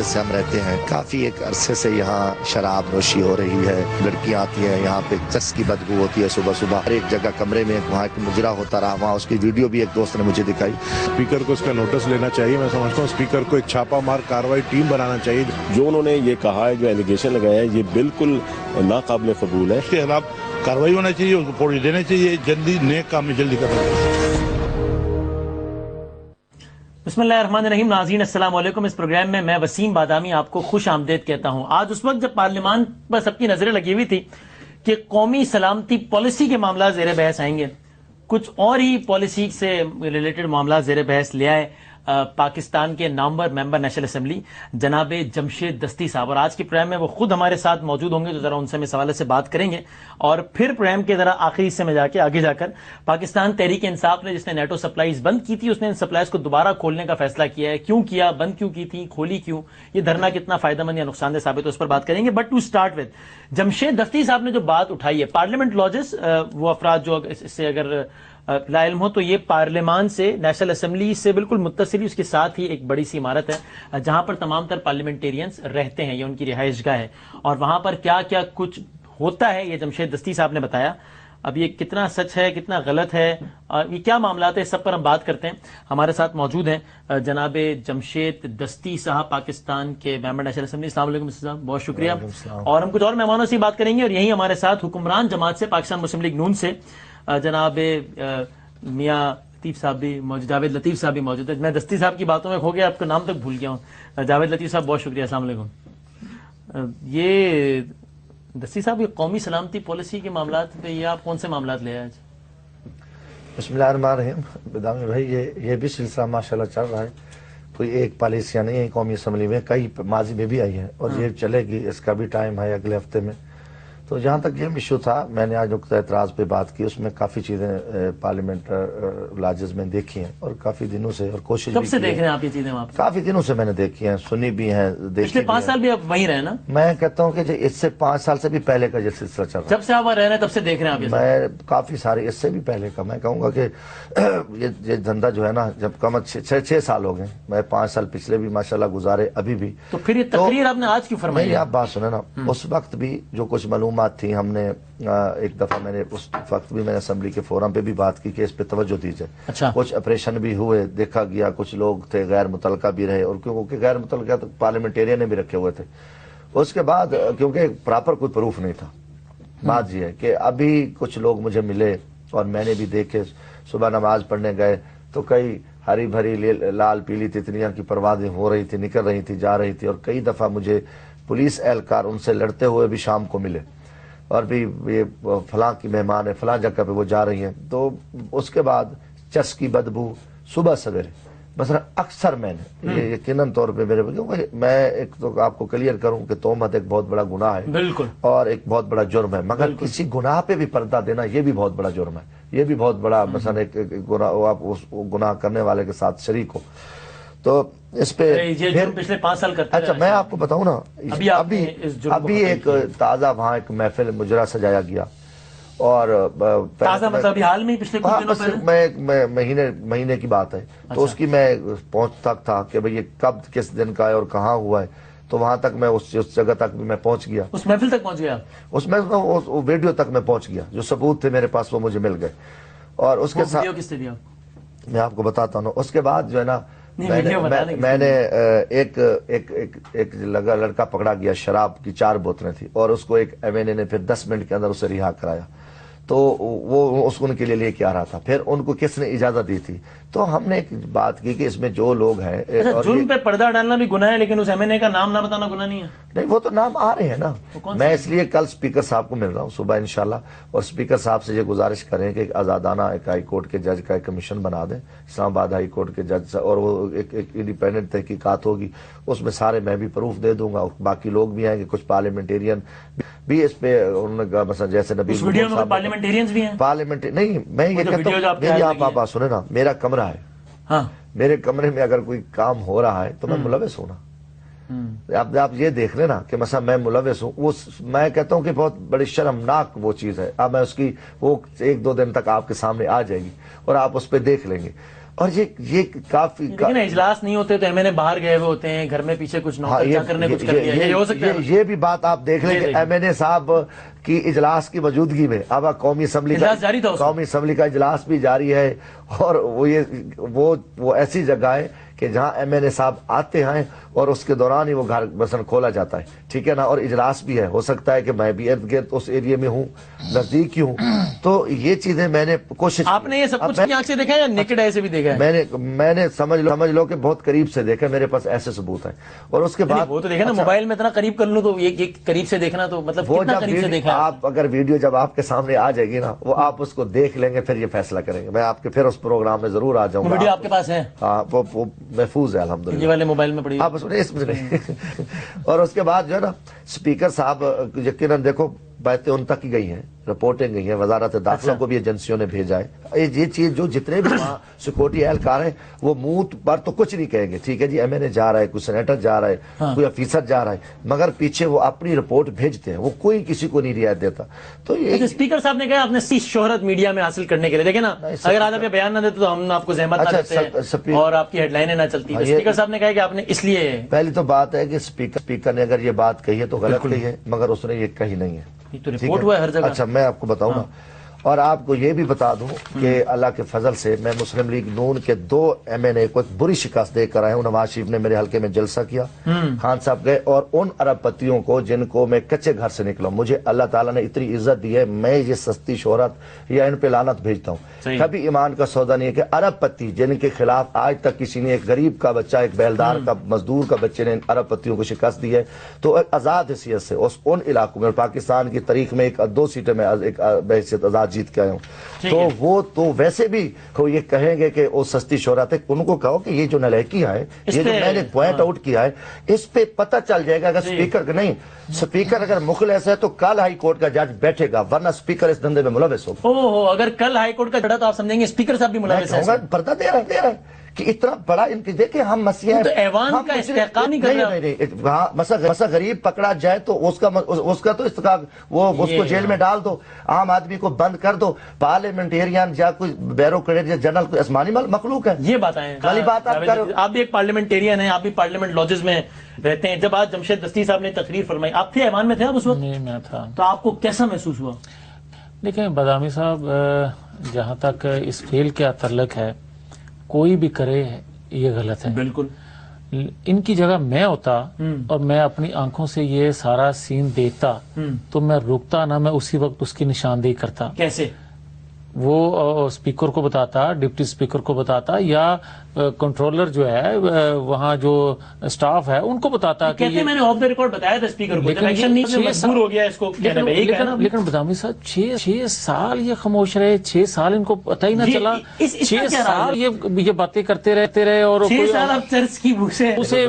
عرصے سے ہم رہتے ہیں. کافی ایک عرصے سے یہاں شراب نوشی ہو رہی ہے, لڑکیاں آتی ہیں یہاں پہ, چس کی بدبو ہوتی ہے صبح صبح. ہر ایک جگہ کمرے میں وہاں ایک مجرا ہوتا رہا, وہاں اس کی ویڈیو بھی ایک دوست نے مجھے دکھائی. اسپیکر کو اس کا نوٹس لینا چاہیے. میں سمجھتا ہوں اسپیکر کو ایک چھاپا مار کارروائی ٹیم بنانا چاہیے. جو انہوں نے یہ کہا ہے, جو ایلیگیشن لگایا ہے, یہ بالکل ناقابل قبول ہے. اس کے خلاف کارروائی ہونا چاہیے, ان کو پھوڑی دینا چاہیے, جلدی نیک کام میں جلدی کرنا چاہیے. بسم اللہ الرحمن الرحیم. ناظرین السلام علیکم. اس پروگرام میں وسیم بادامی آپ کو خوش آمدید کہتا ہوں. آج اس وقت جب پارلیمان پر سب کی نظریں لگی ہوئی تھی کہ قومی سلامتی پالیسی کے معاملات زیر بحث آئیں گے, کچھ اور ہی پالیسی سے ریلیٹڈ معاملات زیر بحث لے آئے پاکستان کے نامور ممبر نیشنل اسمبلی جناب جمشید دستی صاحب, اور آج کے پروگرام میں وہ خود ہمارے ساتھ موجود ہوں گے, تو ذرا ان سے ہم اس حوالے سے بات کریں گے. اور پھر پروگرام کے ذرا آخری حصے میں آگے جا کر پاکستان تحریک انصاف نے, جس نے نیٹو سپلائیز بند کی تھی, اس نے ان سپلائیز کو دوبارہ کھولنے کا فیصلہ کیا ہے. کیوں کیا, بند کیوں کی تھی, کھولی کیوں, یہ دھرنا کتنا فائدہ مند یا نقصان دہ ثابت ہو, اس پر بات کریں گے. But to start with Jamshed Dasti صاحب نے جو بات اٹھائی ہے, پارلیمنٹ لاجز, وہ افراد جو اس سے اگر لا علم ہو تو یہ پارلیمان سے, نیشنل اسمبلی سے بالکل متصل, اس کے ساتھ ہی ایک بڑی سی عمارت ہے جہاں پر تمام تر پارلیمنٹیرینز رہتے ہیں, یہ ان کی رہائش گاہ ہے. اور وہاں پر کیا کیا کچھ ہوتا ہے یہ جمشید دستی صاحب نے بتایا. اب یہ کتنا سچ ہے, کتنا غلط ہے, یہ کیا معاملات ہیں, سب پر ہم بات کرتے ہیں. ہمارے ساتھ موجود ہیں جناب جمشید دستی صاحب, پاکستان کے ممبر نیشنل اسمبلی. السلام علیکم صاحب, بہت شکریہ. اور ہم کچھ اور مہمانوں سے بات کریں گے, اور یہی ہمارے ساتھ حکمران جماعت سے, پاکستان مسلم لیگ نون سے جناب میاں لطیف صاحب بھی موجود, جاوید لطیف صاحب بھی موجود ہے. میں دستی صاحب کی باتوں میں کھو گیا, آپ کا نام تک بھول گیا ہوں. جاوید لطیف صاحب, بہت شکریہ, السلام علیکم. یہ دستی صاحب, یہ قومی سلامتی پالیسی کے معاملات پہ یہ آپ کون سے معاملات لے آئے آج؟ بسم اللہ الرحمن الرحیم. بدامی بھائی, یہ بھی سلسلہ ماشاءاللہ چل رہا ہے. کوئی ایک پالیسیاں نہیں ہے قومی اسمبلی میں, کئی ماضی میں بھی آئی ہیں اور یہ چلے گی. اس کا بھی ٹائم ہے اگلے ہفتے میں. تو جہاں تک یہ ایشو تھا, میں نے آج نقطہ اعتراض پہ بات کی, اس میں کافی چیزیں پارلیمنٹ لاجز میں دیکھی ہیں اور کافی دنوں سے, اور کوشش کب سے دیکھ رہے ہیں آپ یہ چیزیں وہاں پہ؟ کافی دنوں سے میں نے دیکھی ہیں, سنی بھی ہیں, پچھلے 5 سال بھی آپ وہیں رہے نا؟ میں کہتا ہوں کہ اس سے 5 سال سے بھی پہلے کا یہ سلسلہ چل رہا ہے. جب سے آپ وہاں رہ رہے ہیں تب سے دیکھ رہے ہیں آپ؟ میں کافی سارے, اس سے بھی پہلے کا. میں کہوں گا کہ یہ دھندا جو ہے نا, جب کم 6 سال ہو گئے, میں 5 سال پچھلے بھی ماشاءاللہ گزارے, ابھی بھی. تو پھر یہ تقریر آپ نے آج کیوں فرمائی؟ نہیں, آپ بات سنیں نا. اس وقت بھی جو کچھ معلومات تھیں, ہم نے ایک دفعہ, میں نے اس وقت بھی میں نے اسمبلی کے فورم پہ بھی بات کی کہ اس پہ توجہ دی جائے. اچھا. کچھ آپریشن بھی ہوئے, دیکھا گیا, کچھ لوگ تھے غیر متعلقہ بھی رہے, اور کیونکہ غیر متعلقہ تو پارلیمنٹیرین نے بھی رکھے ہوئے تھے. اس کے بعد کیونکہ پراپر کوئی پروف نہیں تھا, بات یہ ہے کہ ابھی کچھ لوگ مجھے ملے اور میں نے بھی دیکھے, صبح نماز پڑھنے گئے تو کئی ہری بھری لال پیلی تتلیاں کی پروازیں ہو رہی تھی, نکل رہی تھی, جا رہی تھی, اور کئی دفعہ مجھے پولیس اہلکار ان سے لڑتے ہوئے بھی شام کو ملے, اور بھی یہ فلاں کی مہمان ہے, فلاں جگہ پہ وہ جا رہی ہیں. تو اس کے بعد چس کی بدبو صبح سویرے, مثلا اکثر میں نے یہ یقیناً طور پہ میرے, کیونکہ میں ایک تو آپ کو کلیئر کروں کہ تہمت ایک بہت بڑا گناہ ہے, بالکل, اور ایک بہت بڑا جرم ہے, مگر کسی گناہ پہ بھی پردہ دینا یہ بھی بہت بڑا جرم ہے. یہ بھی بہت بڑا, مثلا ایک گناہ, آپ اس گناہ کرنے والے کے ساتھ شریک ہو. تو اس پہ پچھلے 5 سال کرتے. اچھا, میں آپ کو بتاؤں نا, ابھی ایک تازہ وہاں ایک محفل مجرا سجایا گیا, اور تازہ مطلب حال میں پچھلے کچھ دنوں پہلے, مہینے کی بات ہے. تو اس کی میں پہنچتا تھا کہ بھئی یہ کب کس دن کا ہے اور کہاں ہوا ہے, تو وہاں تک میں اس جگہ تک بھی میں پہنچ گیا. اس محفل تک پہنچ گیا؟ اس میں ویڈیو تک میں پہنچ گیا, جو ثبوت تھے میرے پاس وہ مجھے مل گئے. اور اس کے ساتھ کس سے دیا میں آپ کو بتاتا ہوں. اس کے بعد جو ہے نا, میں نے ایک لڑکا پکڑا گیا, شراب کی 4 بوتلیں تھی, اور اس کو ایک MNA نے پھر 10 منٹ کے اندر اسے رہا کرایا. تو وہ اس کو ان کے لیے لے کے آ رہا تھا. پھر ان کو کس نے اجازت دی تھی؟ تو ہم نے ایک بات کی کہ اس میں جو لوگ ہیں, جرم پہ پردہ ڈالنا بھی گناہ ہے, لیکن اس MNA کا نام نہ بتانا گناہ نہیں ہے. نہیں, وہ تو نام آ رہے ہیں نا. میں اس لیے کل اسپیکر صاحب کو مل رہا ہوں صبح انشاءاللہ, اور اسپیکر صاحب سے یہ گزارش کریں کہ ایک آزادانہ ایک ہائی کورٹ کے جج کا ایک کمیشن بنا دیں, اسلام آباد ہائی کورٹ کے جج, اور وہ ایک انڈیپینڈنٹ تحقیقات ہوگی, اس میں سارے میں بھی پروف دے دوں گا, باقی لوگ بھی آئیں گے, کچھ پارلیمنٹیرین بھی اس پہ, انہوں نے کہا مثلا جیسے نبی پارلیمنٹیرینز بھی ہیں. پارلیمنٹ نہیں, میں یہ کہتا ہوں, میری آپ بات سنیں نا, میرا کمرہ ہے, میرے کمرے میں اگر کوئی کام ہو رہا ہے تو میں ملوث ہونا. آپ یہ دیکھ لیں نا کہ مثلا میں ملوث ہوں, میں کہتا ہوں کہ بہت بڑی شرمناک وہ چیز ہے. اب میں اس کی وہ 1-2 دن تک آپ کے سامنے آ جائے گی اور آپ اس پہ دیکھ لیں گے. اور یہ کافی لیکن اجلاس نہیں ہوتے تو ایم این اے باہر گئے ہوئے ہوتے ہیں, گھر میں پیچھے کچھ نوکر کرنے کچھ کر دیا, یہ ہو سکتا ہے. یہ بھی بات آپ دیکھ لیں کہ ایم این اے صاحب کی اجلاس کی موجودگی میں اب قومی اسمبلی کا اجلاس بھی جاری ہے, اور وہ ایسی جگہ ہے کہ جہاں ایم این اے صاحب آتے ہیں اور اس کے دوران ہی وہ گھر مثلا کھولا جاتا ہے, ٹھیک ہے نا, اور اجلاس بھی ہے, ہو سکتا ہے کہ میں بھی ارد گرد اس ایریے میں ہوں, نزدیک ہی ہوں, تو یہ چیزیں میں نے کوشش. آپ نے یہ سب کچھ آنکھ سے دیکھا ہے یا نیکڈ آئی سے بھی دیکھا ہے؟ میں نے سمجھ لو کہ بہت قریب سے دیکھا, میرے پاس ایسے ثبوت ہیں. اور اس کے بعد وہ تو دیکھا نا, موبائل میں اتنا قریب کر لوں تو یہ قریب سے دیکھنا تو مطلب کتنا قریب سے دیکھا. آپ اگر ویڈیو جب آپ کے سامنے آ جائے گی نا, وہ آپ اس کو دیکھ لیں گے, پھر یہ فیصلہ کریں گے. میں آپ کے پھر اس پروگرام میں ضرور آ جاؤں گا. ویڈیو آپ کے پاس ہے؟ ہاں, وہ محفوظ ہے الحمدللہ, یہ والے موبائل میں پڑی آپ اس میں. اور اس کے بعد جو ہے نا اسپیکر صاحب یقیناً دیکھو باتیں ان تک ہی گئی ہیں, رپورٹیں گئی ہیں, وزارت داخلہ کو بھی ایجنسیوں نے بھیجا ہے. یہ چیز جو جتنے بھی وہاں سیکورٹی اہلکار ہیں وہ منہ پر تو کچھ نہیں کہیں گے, ٹھیک ہے جی ایم این اے جا رہا ہے, کوئی سینیٹر جا رہا ہے, کوئی افیسر جا رہا ہے, مگر پیچھے وہ اپنی رپورٹ بھیجتے ہیں, وہ کوئی کسی کو نہیں رعایت دیتا. تو یہ اسپیکر صاحب نے کہا آپ نے شہرت میڈیا میں حاصل کرنے کے لیے, دیکھیں نا اگر آج آپ یہ بیان نہ دیتے تو ہم آپ کو زحمت نہ دیتے اور آپ کی ہیڈ لائنیں نہ چلتی. اسپیکر صاحب نے کہا کہ آپ نے اس لیے, پہلی تو بات ہے کہ اسپیکر نے اگر یہ بات کہی ہے تو غلط کہی ہے, مگر اس نے یہ کہی نہیں ہے. تو رپورٹ ہوا ہے ہر جگہ. اچھا میں آپ کو بتاؤں نا, اور آپ کو یہ بھی بتا دوں کہ اللہ کے فضل سے میں مسلم لیگ نون کے 2 ایم این اے کو ایک بری شکست دے کر آیا ہوں. نواز شریف نے میرے حلقے میں جلسہ کیا, خان صاحب گئے, اور ان ارب پتیوں کو جن کو میں کچے گھر سے نکلا, مجھے اللہ تعالیٰ نے اتنی عزت دی ہے, میں یہ سستی شہرت یا ان پہ لعنت بھیجتا ہوں. کبھی ایمان کا سودا نہیں ہے کہ ارب پتی جن کے خلاف آج تک کسی نے, ایک غریب کا بچہ, ایک بیلدار کا مزدور کا بچے نے ارب پتیوں کو شکست دی ہے, تو آزاد حیثیت سے ان علاقوں میں پاکستان کی تاریخ میں 2 سیٹیں میں ایک بحیثیت آزاد جیت کے آیا ہوں. تو وہ تو ویسے بھی یہ کہیں گے کہ وہ سستی شہرت ہے. ان کو کہو کہ یہ جو نلائکیاں ہے, یہ جو میں نے پوائنٹ آؤٹ کیا ہے, اس پہ پتہ چل جائے گا. اگر اسپیکر نہیں, اسپیکر اگر مخلص ہے تو کل ہائی کورٹ کا جج بیٹھے گا, ورنہ اسپیکر اس دھندے میں ملوث ہوگا. اگر کل ہائی کورٹ کا جڑا تو آپ سمجھیں گے اسپیکر صاحب بھی ملوث ہے. پردہ دے رہا ہے کہ اتنا بڑا ان کی دیکھیں ہم مسئلہ ہے, تو ایوان کا استحقاق نہیں کر رہا. مسا غریب پکڑا جائے تو اس کا تو استحقاق, وہ اس کو جیل میں ڈال دو, عام آدمی کو بند کر دو. پارلیمنٹیرین یا کوئی بیوروکریٹ یا جنرل کوئی اسمانی مخلوق ہے. یہ بات ہے, آپ بھی ایک پارلیمنٹیرین ہیں, آپ بھی پارلیمنٹ لاجز میں رہتے ہیں. جب آج جمشید دستی صاحب نے تقریر فرمائی, آپ تھے ایوان میں تھے آپ اس وقت؟ نہیں میں تھا. تو آپ کو کیسا محسوس ہوا؟ دیکھیں بادامی صاحب, جہاں تک اس فیل کا تعلق ہے, کوئی بھی کرے یہ غلط ہے. بالکل. ان کی جگہ میں ہوتا اور میں اپنی آنکھوں سے یہ سارا سین دیکھتا تو میں رکتا نہ, میں اسی وقت اس کی نشاندہی کرتا. کیسے؟ وہ اسپیکر کو بتاتا, ڈپٹی اسپیکر کو بتاتا, یا کنٹرولر جو ہے وہاں جو سٹاف ہے ان کو بتاتا. کہتے میں نے آف دا ریکارڈ بتایا تھا اسپیکر کو, جب ایکشن نہیں مجبور ہو گیا اس کو کہنے میں. لیکن بدامی صاحب 6 سال یہ خاموش رہے, 6 سال ان کو پتہ ہی نہ چلا. 6 سال یہ باتیں کرتے رہے اور 6 سال اب چرچ کی اسے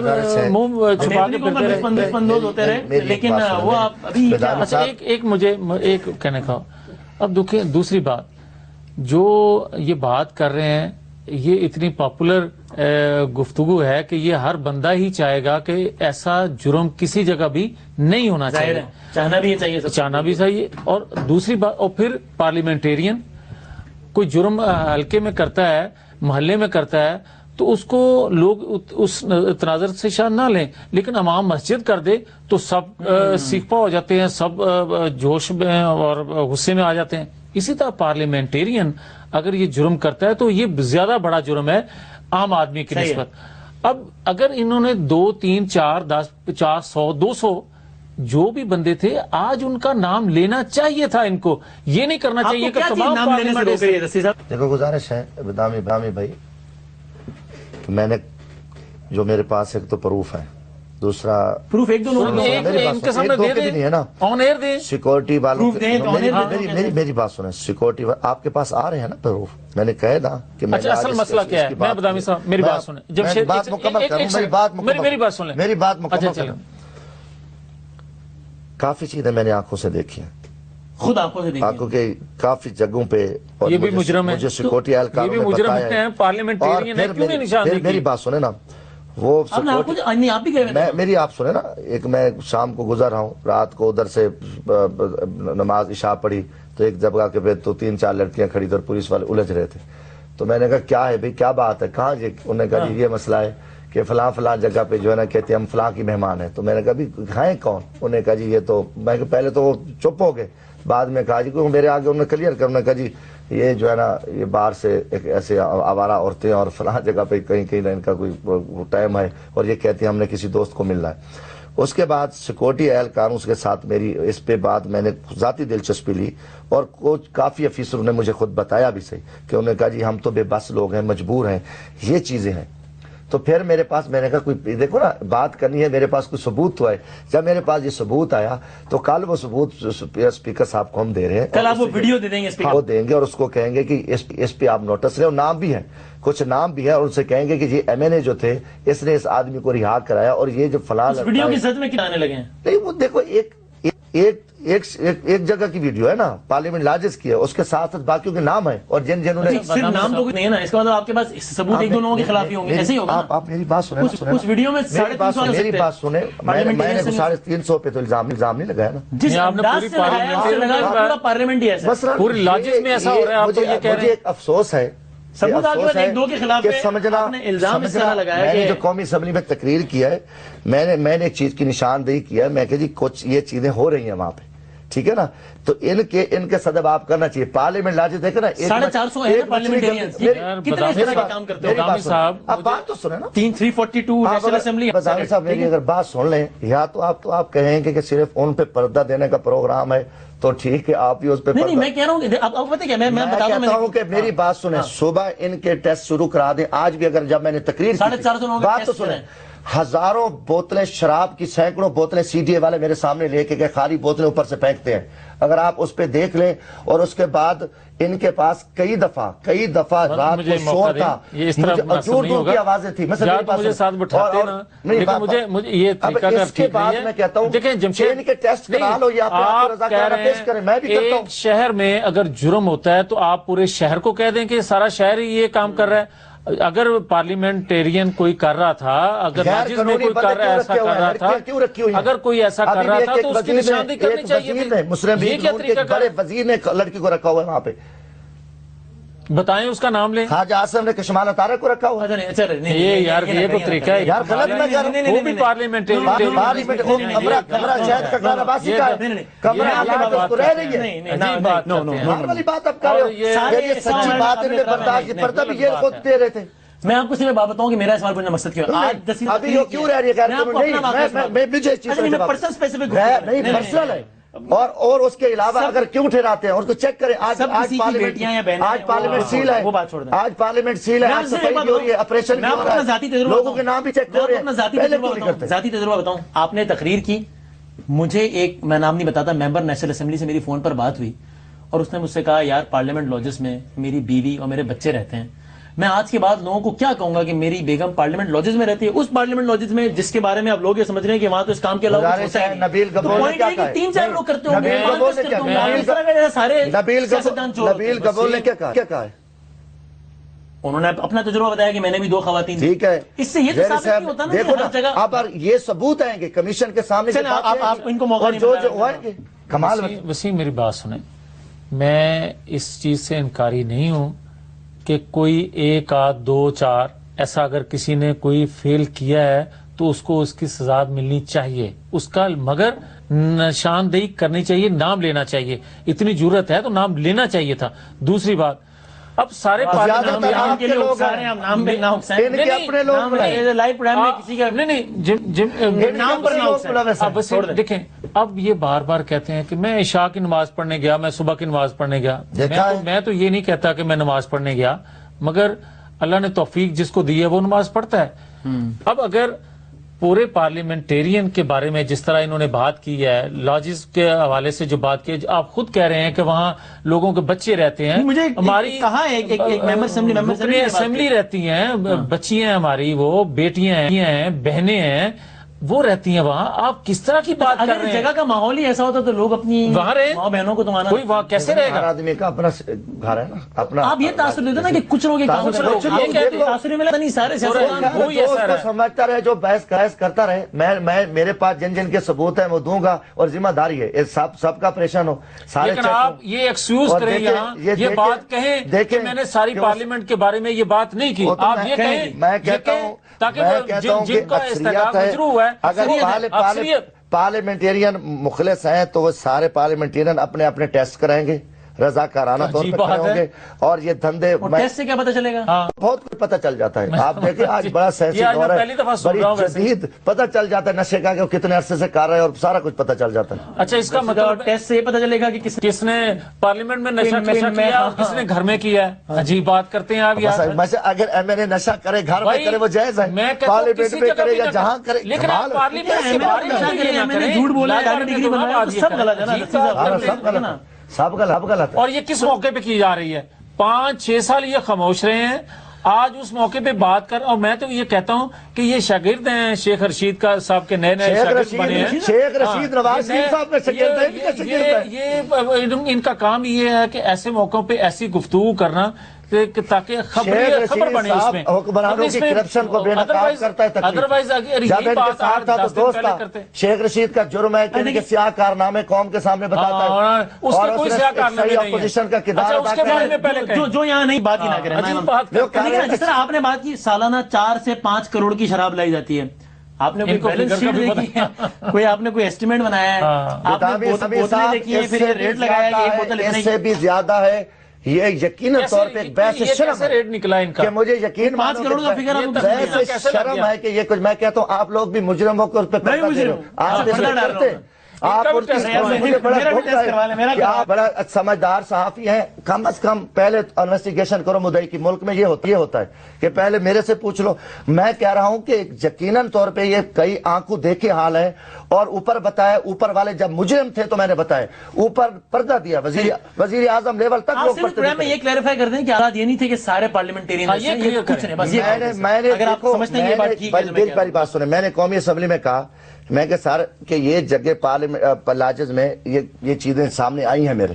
منہ چھپا کے پھرتے رہے. لیکن وہ ابھی ایک مجھے ایک کہنے کا, اب دوسری بات جو یہ بات کر رہے ہیں, یہ اتنی پاپولر گفتگو ہے کہ یہ ہر بندہ ہی چاہے گا کہ ایسا جرم کسی جگہ بھی نہیں ہونا چاہیے, چاہنا بھی چاہیے, چاہنا بھی چاہیے. اور دوسری بات, اور پھر پارلیمنٹیرین کوئی جرم حلقے میں کرتا ہے, محلے میں کرتا ہے, تو اس کو لوگ اس تناظر سے شان نہ لیں, لیکن امام مسجد کر دے تو سب سیکھپا ہو جاتے ہیں, سب جوش میں اور غصے میں آ جاتے ہیں. اسی طرح پارلیمنٹیرین اگر یہ جرم کرتا ہے تو یہ زیادہ بڑا جرم ہے عام آدمی کی نسبت. اب اگر انہوں نے 2 3 4 10 50 100 200 جو بھی بندے تھے, آج ان کا نام لینا چاہیے تھا. ان کو یہ نہیں کرنا چاہیے کہ تمام نام لینے سے روک رہی ہے. دستی صاحب دیکھو گزارش ہے بدامی بھائی, میں نے جو میرے پاس ایک تو پروف ہے, دوسرا پروف ایک دو نہیں ہے نا, آن ایئر دے سیکورٹی والوں. میری بات سنیں, سیکورٹی آپ کے پاس آ رہے ہیں نا پروف. میں نے کہا تھا کہ اصل مسئلہ کیا ہے, میں بدامی صاحب میری بات سنیں, جب بات مکمل کروں, میری بات سن لیں, میری بات مکمل کروں. کافی چیزیں میں نے آنکھوں سے دیکھی ہیں, خود آنکھوں سے دیکھی, آنکھوں کے کافی جگہوں پہ. یہ بھی مجرم ہے, مجھے سیکورٹی اہلکاروں نے بتایا. پارلیمنٹیرین ہے, کیوں نہیں نشان دی؟ میری بات سنیں نا, وہ میری آپ سنیں نا, ایک میں شام کو گزر رہا ہوں, رات کو ادھر سے نماز عشاء پڑھی تو ایک جگہ کے پہ تو 3 4 لڑکیاں کھڑی تھی اور پولیس والے الجھ رہے تھے. تو میں نے کہا کیا ہے بھائی کیا بات ہے کہاں جی؟ انہوں نے کہا جی یہ مسئلہ ہے کہ فلاں فلاں جگہ پہ جو ہے نا کہتے ہیں ہم فلاں کی مہمان ہیں. تو میں نے کہا بھی ہیں کون؟ انہوں نے کہا جی یہ تو میں پہلے تو وہ چپ ہو گئے, بعد میں کہا جی میرے آگے انہوں نے کلیئر کر, انہوں نے کہا جی یہ جو ہے نا یہ باہر سے ایک ایسے آوارہ عورتیں اور فلاں جگہ پہ کہیں کہیں ان کا کوئی ٹائم ہے اور یہ کہتے ہیں ہم نے کسی دوست کو ملنا ہے. اس کے بعد سیکورٹی اہلکاروں کے ساتھ میری اس پہ بات میں نے ذاتی دلچسپی لی اور کچھ کافی افیسروں نے مجھے خود بتایا بھی صحیح کہ انہوں نے کہا جی ہم تو بے بس لوگ ہیں, مجبور ہیں, یہ چیزیں ہیں. تو پھر میرے پاس میں نے کہا کوئی دیکھو نا بات کرنی ہے, میرے پاس کوئی ثبوت تو ہے. جب میرے پاس یہ ثبوت آیا تو کل وہ ثبوت اسپیکر صاحب کو ہم دے رہے ہیں, کل آپ وہ ویڈیو دے دیں گے اسپیکر, وہ دیں گے اور اس کو کہیں گے کہ اس پہ آپ نوٹس لیں, اور نام بھی ہیں, کچھ نام بھی ہے, اور ان سے کہیں گے کہ یہ ایم این اے جو تھے اس نے اس آدمی کو رہا کرایا اور یہ جو فلاں ویڈیو کی سچ میں کیا آنے لگے ہیں. نہیں وہ دیکھو ایک جگہ کی ویڈیو ہے نا, پارلیمنٹ لاجز کی ہے, اس کے ساتھ باقیوں کے نام ہیں اور جنہوں نے صرف نام تو نہیں ہے نا, اس کا مطلب آپ کے پاس ثبوت ایک دو لوگوں کے خلاف ہی ہوں گے, ایسے ہی ہوگا. آپ میری بات سنیں, کچھ ویڈیو میں میری بات سنیں, میں نے 350 پہ تو الزام نہیں لگایا نا. جس انداز سے پورا پارلیمنٹ ہی ایسا پوری لاجز میں ایسا ہو رہا ہے. آپ تو یہ کہہ رہے ہیں ایک افسوس ہے, ثبوت آپ کے پاس ایک دو کے خلاف سمجھنا الزام اس طرح لگایا میں نے کہ جو قومی اسمبلی میں تقریر کیا ہے, میں نے ایک چیز کی نشاندہی کیا ہے, میں کہ جی کچھ یہ چیزیں ہو رہی ہیں وہاں پہ, ٹھیک ہے نا, تو ان کے صدب آپ کرنا چاہیے. پارلیمنٹ لاجز دیکھیں نا 450 ہے پارلیمنٹیرینز, کتنے اس طرح کا کام کرتے ہو بدامی صاحب. آپ بات تو سنیں نا, 342 نیشنل اسمبلی. بدامی صاحب میری اگر بات سن لیں, یا تو آپ کہیں کہ صرف ان پہ پردہ دینے کا پروگرام ہے تو ٹھیک ہے, آپ ہی اس پہ نہیں میں کہہ رہا ہوں آپ پتہ کیا میں کہتا ہوں کہ میری بات سنیں, صبح ان کے ٹیسٹ شروع کرا دیں. آج بھی اگر جب میں نے تقریر کی بات تو سنیں, ہزاروں بوتلیں شراب کی, سینکڑوں بوتلیں سی ڈی اے والے میرے سامنے لے کے خالی بوتلیں اوپر سے پھینکتے ہیں. اگر آپ اس پہ دیکھ لیں, اور اس کے بعد ان کے پاس کئی دفعہ رات کو شور تھا, دور دور کی آوازیں تھی. مجھے ساتھ بٹھاتے نا, مجھے یہ طریقہ اس کے بعد میں کہتا ہوں دیکھیں جمشید, ان کے ٹیسٹ کرا لو یا آپ کہہ رہے ہیں ایک شہر میں اگر جرم ہوتا ہے تو آپ پورے شہر کو کہہ دیں کہ سارا شہر ہی یہ کام کر رہا ہے. اگر پارلیمنٹیرین کوئی کر رہا تھا, اگر ناجز میں کوئی ایسا کر رہا تھا, اگر کوئی ایسا کر رہا تھا تو اس کی نشاندہی کرنی چاہیے تھی. مسلم یہ کیا طریقہ بڑے وزیر نے لڑکی کو رکھا ہوا ہے وہاں پہ, بتائیں اس کا نام لیں. خواجہ آصم نے کشمال اطارہ کو رکھا ہوا ہے. یہ یار یہ کوئی طریقہ ہے یار, غلط میں کہہ رہا ہوں. وہ بھی پارلیمنٹیرین کمرہ شہد کا کھانا باسی کا ہے, کمرہ حالات اس کو رہ رہی ہے. نارملی بات اب کر رہے ہو, یہ سچی بات ان نے برداشت کی, پردہ بھی یہ خود دے رہے تھے. میں آپ کو صرف بات بتاؤں کہ میرا سوال پوچھنا مقصد کیوں ہے. ابھی یہ کیوں رہ رہی ہے, میں مجھے اس چیز میں پرسنل اسپیسیفک نہیں پرسنل ہے, اور اس کے علاوہ اگر کیوں ٹھہراتے ہیں, اور کو چیک کریں. آج پارلیمنٹ سیل ہے, آج پارلیمنٹ سیل ہے, آج صفائی بھی ہو رہی ہے, آپریشن بھی ہو رہا ہے, لوگوں کے نام بھی چیک ہو رہے ہیں. ذاتی تجربہ بتاؤں, آپ نے تقریر کی, مجھے ایک, میں نام نہیں بتاتا, ممبر نیشنل اسمبلی سے میری فون پر بات ہوئی اور اس نے مجھ سے کہا یار پارلیمنٹ لاجز میں میری بیوی اور میرے بچے رہتے ہیں, میں آج کے بعد لوگوں کو کیا کہوں گا کہ میری بیگم پارلیمنٹ لاجز میں رہتی ہے, اس پارلیمنٹ لاجز میں جس کے بارے میں آپ لوگ یہ سمجھ رہے ہیں کہ وہاں تو اس کام کے علاوہ کچھ ہوتا ہے. نبیل گبور نے کیا کہا ہے, 3-4 لوگ کرتے ہوں گے, نبیل گبور نے کیا کہا ہے, انہوں نے اپنا تجربہ بتایا کہ میں نے بھی 2 خواتین. ٹھیک ہے, اس سے یہ تو ثابت نہیں ہوتا نا, دیکھو ہر جگہ اب یہ ثبوت آئیں گے کمیشن کے سامنے, آپ ان کو موقع جو ہوئیں گے. کمال وسیم میری بات سنیں, میں اس چیز سے انکاری نہیں ہوں کہ کوئی 1 آدھ 2 4 ایسا اگر کسی نے کوئی فیل کیا ہے تو اس کو اس کی سزا ملنی چاہیے, اس کا مگر نشاندہی کرنی چاہیے, نام لینا چاہیے. اتنی ضرورت ہے تو نام لینا چاہیے تھا. دوسری بات, اب سارے دیکھیں, اب یہ بار بار کہتے ہیں کہ میں عشاء کی نماز پڑھنے گیا, میں صبح کی نماز پڑھنے گیا. میں تو یہ نہیں کہتا کہ میں نماز پڑھنے گیا, مگر اللہ نے توفیق جس کو دی ہے وہ نماز پڑھتا ہے. اب اگر پورے پارلیمنٹیرین کے بارے میں جس طرح انہوں نے بات کی ہے, لاجز کے حوالے سے جو بات کی ہے, آپ خود کہہ رہے ہیں کہ وہاں لوگوں کے بچے رہتے ہیں, ہماری اسمبلی رہتی ہیں, بچیاں ہیں ہماری, وہ بیٹیاں ہیں, بہنیں ہیں, وہ رہتی ہیں وہاں، آپ کس طرح کی بات کر اگر رہے ہیں؟ جگہ کا ماحول ہی ایسا ہوتا تو لوگ اپنی وہاں رہے، ماں بہنوں کو تو مانا، کوئی وہاں کیسے رہے ہر گا؟ آدمی کا اپنا گھر ہے نا، اپنا آپ یہ تاثر دیتے نا کہ کچھ لوگ یہ کام تاثر کرتے ہیں، لوگ یہ کہتے ہیں دیکھو، تاثر ملا نہیں، سارے سیاستدان وہ ہی ایسا جو اس کو سمجھتا رہے، جو بحث کرتا رہے، میں میرے پاس جن کے ثبوت ہیں وہ دوں گا، اور ذمہ داری ہے سب کا پریشان ہو، سارے لیکن آپ یہ ایکسکیوز کریں یہاں، یہ بات کہیں کہ میں نے ساری پارلیمنٹ کے بارے میں یہ بات نہیں کی، آپ یہ کہیں، میں کہتا ہوں تاکہ جن کا استحقاق مجروح ہوا ہے، اگر پارلیمنٹیرین مخلص ہیں تو وہ سارے پارلیمنٹیرین اپنے اپنے ٹیسٹ کرائیں گے، رضاکارانہ طور پر کھڑے ہوں گے، اور یہ دھندے ٹیسٹ سے کیا پتہ چلے گا؟ بہت کچھ پتہ چل جاتا ہے. آپ دیکھیں آج بڑا سینسی دور ہے، بڑی جدید پتہ چل جاتا ہے نشے کا کہ وہ کتنے عرصے سے کر رہے ہیں، اور سارا کچھ پتہ چل جاتا ہے. اچھا اس کا مطلب ٹیسٹ سے یہ پتہ چلے گا کہ کس نے پارلیمنٹ میں نشہ کیا اور کس نے گھر میں کیا ہے؟ عجیب بات کرتے ہیں آپ یار. اگر ایم این اے نشہ کرے گھر میں کرے وہ جائز ہے، پارلیمنٹ میں کرے یا جہاں کرے، لیکن آپ پارلیمنٹ کے بارے میں جھوٹ بولا ہے، ڈگری بنایا، سب غلط ہے نا، سب غلط ہے. اور یہ کس موقع پہ کی جا رہی ہے؟ 5-6 سال یہ خاموش رہے ہیں، آج اس موقع پہ بات کر، اور میں تو یہ کہتا ہوں کہ یہ شاگرد ہیں شیخ رشید کا صاحب کے نئے شاگرد بنے ہیں. شیخ رشید نواز شریف صاحب کے شاگرد ہیں. یہ ان کا کام یہ ہے کہ ایسے موقعوں پہ ایسی گفتگو کرنا تاکہ خبر بنے اس میں، حکمرانوں کی کرپشن کو بے نقاب کرتا ہے. ادروائز جب ان کے ساتھ تھا تو دوست تھا. شیخ رشید کا جرم ہے کہ ان کے سیاہ کارنامے قوم کے سامنے بتاتا ہے، اس کے کوئی سیاہ کارنامے نہیں ہیں. اپوزیشن کا کردار اس کے بارے میں پہلے کہیں جو یہاں نہیں بات ہی نہ کریں. جس طرح آپ نے بات کی سالانہ 4 سے 5 کروڑ کی شراب لائی جاتی ہے، آپ نے کوئی بیلنس شیٹ دیکھی ہے، کوئی آپ نے کوئی ایسٹیمیٹ بنایا ہے، آپ نے بوتلیں دیکھی ہیں، پھر یہ ریٹ لگایا کہ ایک بوتل اتنے اس سے بھی زیادہ ہے. یہ یقیناً طور پہ ایک بحث شرم ہے ریٹ نکلا ان کا کہ مجھے یقین 5 کروڑ کا فگر بحث شرم ہے کہ یہ کچھ، میں کہتا ہوں آپ لوگ بھی مجرم ہو کر پہ آپ کرتے، آپ بڑا سمجھدار صحافی ہیں، کم از کم پہلے انویسٹیگیشن کرو مدعی کی. ملک میں یہ ہوتا ہے کہ پہلے میرے سے پوچھ لو. میں کہہ رہا ہوں کہ یقیناً طور پہ یہ کئی آنکھوں دیکھے حال ہے، اور اوپر بتایا، اوپر والے جب مجرم تھے تو میں نے بتایا، اوپر پردہ دیا، وزیر اعظم لیول تک لوگ پڑھتے تھے. میں یہ کلیریفائی کر دیں کہ حالات یہ نہیں تھے کہ سارے پارلیمنٹیرین پہلی بات سنیں، میں نے قومی اسمبلی میں کہا، میں کہ یہ جگہ لاجز میں یہ چیزیں سامنے آئی ہیں میرے،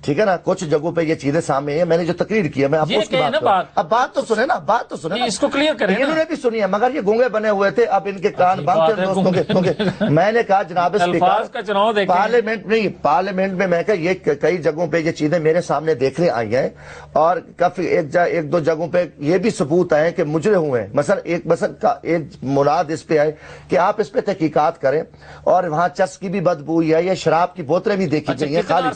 ٹھیک ہے نا، کچھ جگہوں پہ یہ چیزیں سامنے ہیں، میں نے جو تقریر کی ہے میں آپ کو اس کی بات کروں. اب بات تو سنیں نا، اس کو کلیئر کریں. انہوں نے بھی سنی ہے مگر یہ گونگے بنے ہوئے تھے، اب ان کے کان بند تھے دوستوں کے، کیونکہ میں نے کہا جناب اسپیکر پارلیمنٹ میں میں کہا یہ کئی جگہوں پہ یہ چیزیں میرے سامنے دیکھنے آئی ہیں، اور کافی ایک دو جگہوں پہ یہ بھی ثبوت آئے کہ مجرم ہوئے ہیں. مثلا ایک مراد اس پہ آئے کہ آپ اس پہ تحقیقات کریں، اور وہاں چس کی بھی بدبو ہے، یہ شراب کی بوتلیں بھی دیکھی گئی ہیں خالی.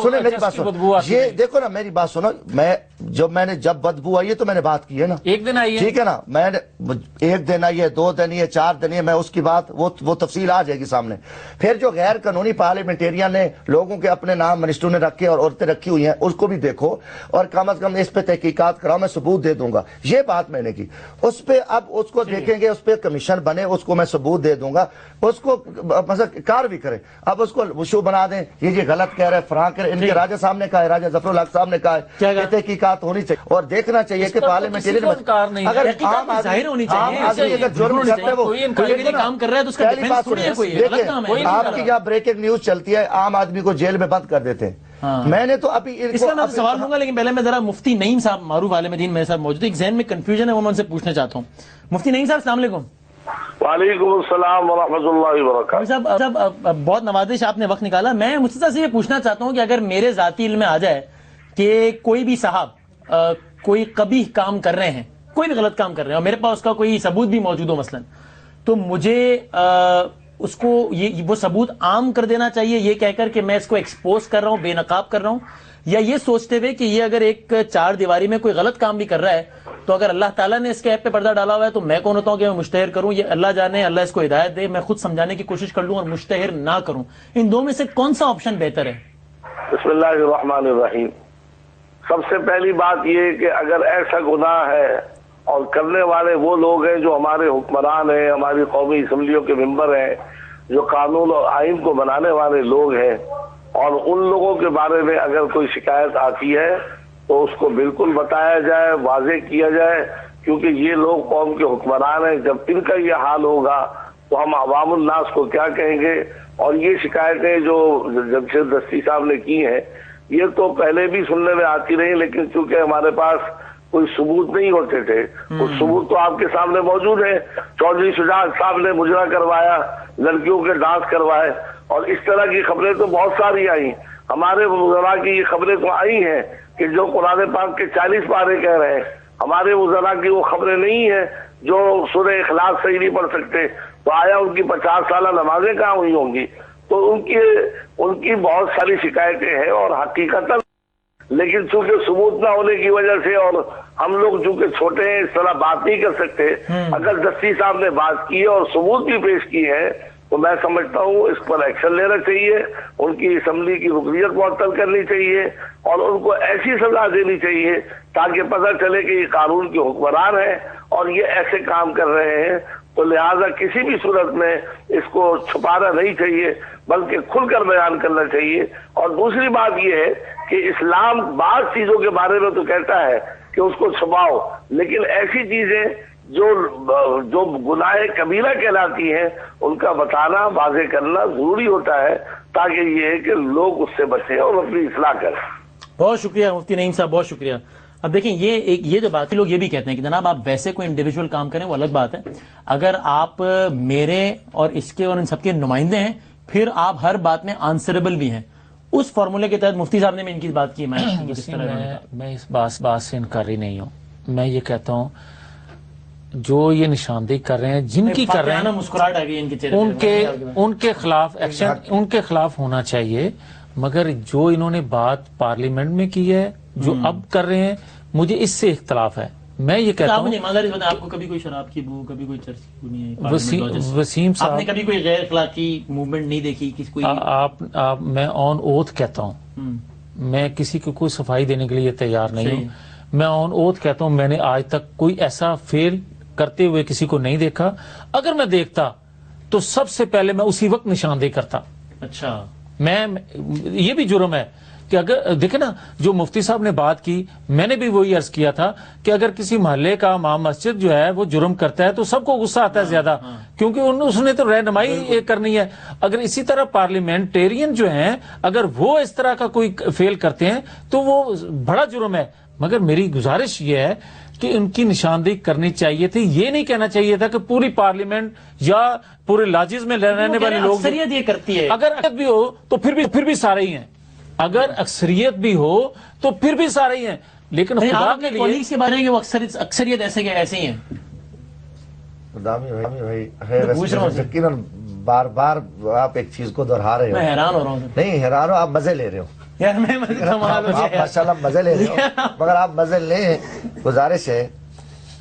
سنیں میری بات سنو، یہ دیکھو نا میری بات سنو، میں نے جب بدبو آئی ہے تو میں نے بات کی ہے نا، ایک دن آئی ہے، ٹھیک ہے نا، میں نے 1 دن آئی ہے، 2 دن آئی ہے، 4 دن آئی ہے، میں اس کی بات وہ تفصیل آ جائے گی سامنے. پھر جو غیر قانونی پارلیمنٹیرین نے لوگوں کے اپنے نام منسٹروں نے رکھے اور عورتیں رکھی ہوئی ہیں، اس کو بھی دیکھو، اور کم از کم اس پہ تحقیقات کراؤ، میں ثبوت دے دوں گا. یہ بات میں نے کی. اس پہ اب اس کو دیکھیں گے، اس پہ کمیشن بنے، اس کو میں ثبوت دے دوں گا، اس کو مثلا کار بھی کرے. اب اس کو وشو بنا دیں، یہ غلط کہہ رہے ہیں، فراں کرے. ان کے راجہ صاحب نے کہا ہے، راجہ ظفر الحق صاحب نے کہا ہے، تحقیقات ہونی چاہیے، اور دیکھنا چاہیے کہ پارلیمنٹیرین اگر عام ظاہر ہونی چاہیے، اگر جرم کرتے ہیں وہ کام کر رہا ہے تو اس کا ڈیفنس تھوڑی ہے کوئی غلط کام ہے. آپ کی یہاں بریکنگ نیوز چلتی ہے، عام آدمی کو جیل میں بند کر دیتے ہیں. میں نے تو ابھی اس کا میں سوال لوں گا، لیکن پہلے میں ذرا مفتی نعیم صاحب معروف عالم دین میرے ساتھ موجود ہے. ایک ذہن میں کنفیوژن ہے، وہ میں ان سے پوچھنا چاہتا ہوں. مفتی نعیم صاحب السلام علیکم. وعلیکم السلام ورحمۃ اللہ وبرکاتہ. صاحب بہت نوازش آپ نے وقت نکالا. میں مجھ سے یہ پوچھنا چاہتا ہوں کہ اگر میرے ذاتی علم میں آ جائے کہ کوئی بھی صاحب کوئی قبیح کام کر رہے ہیں، کوئی بھی غلط کام کر رہے ہیں، اور میرے پاس اس کا کوئی ثبوت بھی موجود ہو مثلا، تو مجھے اس کو وہ ثبوت عام کر دینا چاہیے، یہ کہہ کر کہ میں اس کو ایکسپوز کر رہا ہوں، بے نقاب کر رہا ہوں، یا یہ سوچتے ہوئے کہ یہ اگر ایک 4 دیواری میں کوئی غلط کام بھی کر رہا ہے تو اگر اللہ تعالیٰ نے اس کے ایپ پہ پردہ ڈالا ہوا ہے تو میں کون ہوتا ہوں کہ میں مشتہر کروں؟ یہ اللہ جانے، اللہ اس کو ہدایت دے، میں خود سمجھانے کی کوشش کر لوں اور مشتہر نہ کروں. ان دو میں سے کون سا آپشن بہتر ہے؟ بسم اللہ الرحمن الرحیم. سب سے پہلی بات یہ کہ اگر ایسا گناہ ہے اور کرنے والے وہ لوگ ہیں جو ہمارے حکمران ہیں، ہماری قومی اسمبلیوں کے ممبر ہیں، جو قانون اور آئین کو بنانے والے لوگ ہیں، اور ان لوگوں کے بارے میں اگر کوئی شکایت آتی ہے تو اس کو بالکل بتایا جائے، واضح کیا جائے، کیونکہ یہ لوگ قوم کے حکمران ہیں. جب ان کا یہ حال ہوگا تو ہم عوام الناس کو کیا کہیں گے؟ اور یہ شکایتیں جو جمشید دستی صاحب نے کی ہیں یہ تو پہلے بھی سننے میں آتی رہی، لیکن چونکہ ہمارے پاس کوئی ثبوت نہیں ہوتے تھے، وہ ثبوت تو آپ کے سامنے موجود ہے۔ چودھری شجاعت صاحب نے مجرا کروایا، لڑکیوں کے ڈانس کروائے، اور اس طرح کی خبریں تو بہت ساری آئی۔ ہمارے وزراء کی یہ خبریں تو آئی ہیں کہ جو قرآن پاک کے 40 پارے کہہ رہے ہیں، ہمارے وزراء کی وہ خبریں نہیں ہیں جو سورہ اخلاص صحیح نہیں پڑھ سکتے، تو آیا ان کی 50 سالہ نمازیں کہاں ہوئی ہوں گی؟ تو ان کی بہت ساری شکایتیں ہیں، اور حقیقتاً لیکن چونکہ ثبوت نہ ہونے کی وجہ سے، اور ہم لوگ چونکہ چھوٹے ہیں اس طرح بات نہیں کر سکتے۔ اگر دستی صاحب نے بات کی ہے اور ثبوت بھی پیش کی ہے تو میں سمجھتا ہوں اس پر ایکشن لینا چاہیے، ان کی اسمبلی کی رکنیت معطل کرنی چاہیے، اور ان کو ایسی سزا دینی چاہیے تاکہ پتہ چلے کہ یہ قانون کے حکمران ہیں اور یہ ایسے کام کر رہے ہیں۔ تو لہذا کسی بھی صورت میں اس کو چھپانا نہیں چاہیے، بلکہ کھل کر بیان کرنا چاہیے۔ اور دوسری بات یہ ہے کہ اسلام بعض چیزوں کے بارے میں تو کہتا ہے کہ اس کو چھپاؤ، لیکن ایسی چیزیں جو گناہ کبیرہ کہلاتی ہیں ان کا بتانا، واضح کرنا ضروری ہوتا ہے، تاکہ یہ ہے کہ لوگ اس سے بچیں اور اپنی اصلاح کریں۔ بہت شکریہ مفتی نعیم صاحب، بہت شکریہ۔ اب دیکھیں یہ جو باقی لوگ یہ بھی کہتے ہیں کہ جناب آپ ویسے کوئی انڈیویجول کام کریں وہ الگ بات ہے، اگر آپ میرے اور اس کے اور ان سب کے نمائندے ہیں پھر آپ ہر بات میں آنسریبل بھی ہیں۔ اس فارمولے کے تحت مفتی صاحب نے ان کی بات کی، میں اس بات سے انکاری نہیں ہوں۔ میں یہ کہتا ہوں جو یہ نشاندہی کر رہے ہیں، جن کی کر رہے ہیں، مسکراہٹ آ گئی ان کے چہرے، ان کے خلاف ایکشن ان کے خلاف ہونا چاہیے، مگر جو انہوں نے بات پارلیمنٹ میں کی ہے، جو اب کر رہے ہیں، مجھے اس سے اختلاف ہے۔ میں یہ کہتا ہوں آپ کو کبھی کوئی شراب کی بو، کبھی کوئی چرس کی بو نہیں ہے؟ وسیم صاحب، آپ نے کبھی کوئی غیر اخلاقی موومنٹ نہیں دیکھی؟ میں آن اوتھ کہتا ہوں، میں کسی کو کوئی صفائی دینے کے لیے تیار نہیں ہوں۔ میں آن اوتھ کہتا ہوں میں نے آج تک کوئی ایسا فیل کرتے ہوئے کسی کو نہیں دیکھا۔ اگر میں دیکھتا تو سب سے پہلے میں اسی وقت نشاندہی کرتا۔ اچھا، یہ بھی جرم ہے کہ اگر دیکھیں نا، جو مفتی صاحب نے بات کی، میں نے بھی وہی عرض کیا تھا کہ اگر کسی محلے کا امام مسجد جو ہے وہ جرم کرتا ہے تو سب کو غصہ آتا ہے زیادہ، کیونکہ اس نے تو رہنمائی کرنی ہے۔ اگر اسی طرح پارلیمنٹرین جو ہیں اگر وہ اس طرح کا کوئی فیل کرتے ہیں تو وہ بڑا جرم ہے۔ مگر میری گزارش یہ ہے کہ ان کی نشاندہی کرنی چاہیے تھی، یہ نہیں کہنا چاہیے تھا کہ پوری پارلیمنٹ یا پورے لاجز میں رہنے والے لوگ اکثریت یہ کرتی ہے۔ اگر اکثریت بھی ہو تو پھر بھی سارے ہی ہیں، اگر اکثریت بھی ہو تو پھر بھی سارے ہی ہیں، لیکن خدا کے لیے کے بارے میں وہ اکثریت ایسے ہی ہیں۔ یقیناً بار بار آپ ایک چیز کو دہرا رہے ہو، میں حیران ہو رہا ہوں۔ نہیں حیران ہو، آپ مزے لے رہے ہو یار میں آپ ماشاءاللہ مزے لے رہے ہو، مگر آپ مزے لیں۔ گزارش ہے